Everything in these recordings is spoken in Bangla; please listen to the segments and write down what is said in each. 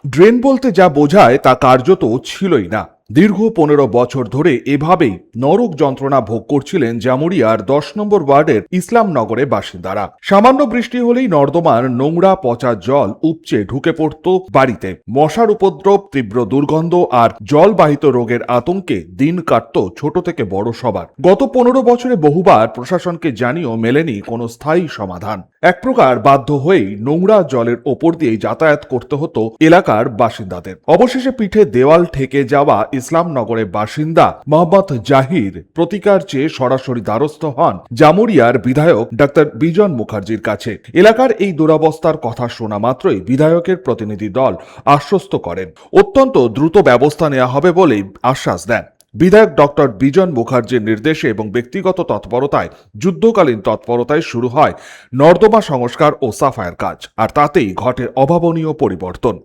ড্রেন বলতে যা বোঝায় তা কার্যত ছিলই না। দীর্ঘ 15 বছর ধরে এভাবেই নরক যন্ত্রণা ভোগ করছিলেন জামুরিয়ার 10 নম্বর ওয়ার্ডের ইসলামনগরের বাসিন্দারা। সামান্য বৃষ্টি হলেই নর্দমার নোংরা পচা জল উপচে ঢুকে পড়ত বাড়িতে। মশার উপদ্রব, তীব্র দুর্গন্ধ আর জলবাহিত রোগের আতঙ্কে দিন কাটত ছোট থেকে বড় সবার। গত 15 বছরে বহুবার প্রশাসনকে জানিয়েও মেলেনি কোনো স্থায়ী সমাধান। এক প্রকার বাধ্য হয়েই নোংরা জলের ওপর দিয়ে যাতায়াত করতে হতো এলাকার বাসিন্দাদের। অবশেষে পিঠে দেওয়াল ঠেকে যাওয়া ইসলামনগরের বাসিন্দা মোহাম্মদ জাহির প্রতিকার চেয়ে সরাসরি দ্বারস্থ হন জামুরিয়ার বিধায়ক ডাক্তার বিজন মুখার্জির কাছে। এলাকার এই দুরবস্থার কথা শোনা মাত্রই বিধায়কের প্রতিনিধি দল আশ্বস্ত করেন অত্যন্ত দ্রুত ব্যবস্থা নেওয়া হবে বলেই আশ্বাস দেন। বিধায়ক ডক্টর বিজন মুখার্জির নির্দেশে এবং ব্যক্তিগত তৎপরতায় যুদ্ধকালীন তৎপরতায় শুরু হয় নর্দমা সংস্কার ও সাফাইয়ের কাজ, আর তাতেই ঘটে অভাবনীয় পরিবর্তন।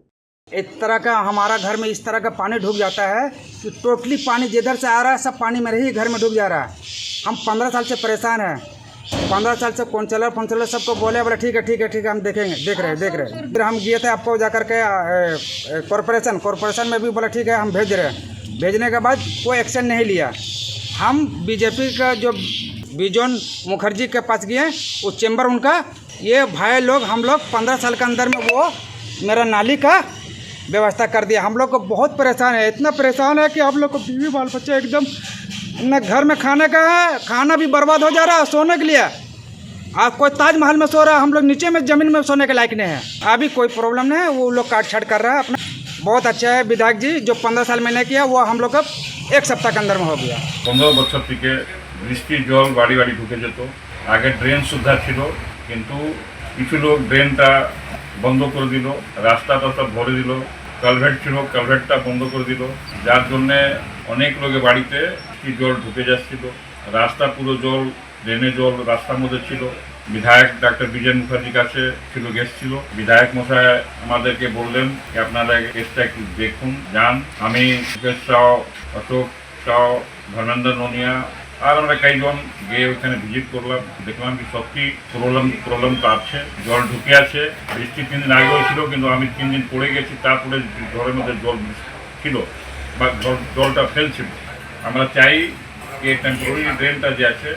इस तरह का हमारा घर में इस तरह का पानी ढुक जाता है कि टोटली पानी जिधर से आ रहा है सब पानी मेरे ही घर में ढुक जा रहा है। हम 15 साल से परेशान हैं। 15 साल से काउंसलर सबको बोले ठीक है हम देखेंगे, देख रहे हैं। फिर हम गए थे आपको जाकर के कॉरपोरेशन में भी बोला ठीक है हम भेज रहे हैं। भेजने के बाद कोई एक्शन नहीं लिया। हम बीजेपी का जो बिजन मुखर्जी के पास गए, उस चैम्बर उनका, ये भाई लोग हम लोग 15 साल के अंदर में वो मेरा नाली का व्यवस्था कर दिया। हम लोग को बहुत परेशान है, इतना परेशान है कि हम लोग को बीवी बाल बच्चे एकदम न घर में खाने का है, खाना भी बर्बाद हो जा रहा है। सोने के लिए आप कोई ताजमहल में सो रहा है, हम लोग नीचे में ज़मीन में सोने के लायक नहीं है। अभी कोई प्रॉब्लम नहीं है, वो लोग काट छाट कर रहा है अपना। बहुत अच्छा है विधायक जी, जो 15 साल में नहीं किया वो हम लोग का 1 सप्ताह के अंदर में हो गया। 15 বছর থেকে বৃষ্টির জল বাড়ি বাড়ি ঢুকে যেত। আগে ড্রেন সুদ্ধা ছিল, কিন্তু কিছু লোক ড্রেনটা বন্ধ করে দিল, রাস্তাটা সব ভরে দিল। কালভেট ছিল, কালভেটটা বন্ধ করে দিল, যার জন্যে অনেক লোকের বাড়িতে জল ঢুকে যাচ্ছিল। রাস্তা পুরো জল, ড্রেনে জল রাস্তার মধ্যে ছিল। বিধায়ক ডাক্তার বিজন মুখার্জির কাছে গেছিল। বিধায়ক মশাই আমাদেরকে বললেন যে আপনারা কেসটা একটু দেখুন, যান। আমি মুকেশ সাউ, অশোক সাউ, ধর্মেন্দ্র নোনিয়া আর আমরা কয়েকজন গিয়ে ওখানে ভিজিট করলাম। দেখলাম কি সত্যি প্রবলেম তো আছে, জল ঢুকে আছে। বৃষ্টি 3 দিন আগেও ছিল, কিন্তু আমি 3 দিন পড়ে গেছি, তারপরে ঘরের মধ্যে জল ছিল বা জলটা ফেলছিল। আমরা চাই যে টেম্পোরারি ড্রেনটা যে আছে,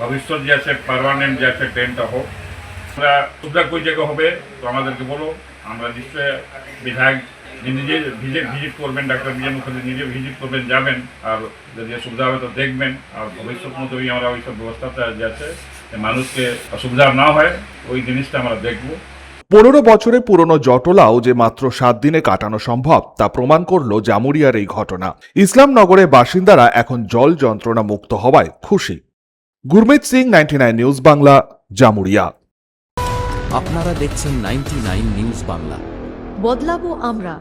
ভবিষ্যৎ যে আছে পার্মানেন্ট যে আছে ড্রেনটা হোক। আমরা সুবিধা কোন জায়গায় হবে তো আমাদেরকে বলো, আমরা নিশ্চয়ই বিধায়ক নিজে ভিজিট করবেন, ডাক্তার বিজন মুখার্জি নিজে ভিজিট করবেন, যাবেন, আর যদি সুবিধা হবে তো দেখবেন। আর ভবিষ্যৎ মতোই আমরা ওই সব ব্যবস্থাটা যে আছে মানুষকে অসুবিধা না হয় ওই জিনিসটা আমরা দেখব। 15 বছরের পুরনো জটলাও যে মাত্র 7 দিনে কাটানো সম্ভব তা প্রমাণ করল জামুরিয়ার এই ঘটনা। ইসলামনগরের বাসিন্দারা এখন জল যন্ত্রণা মুক্ত হওয়ায় খুশি। গুরমিত সিং, 99 নিউজ বাংলা, জামুরিয়া। আপনারা দেখছেন 99 নিউজ বাংলা। বদলাবো আমরা।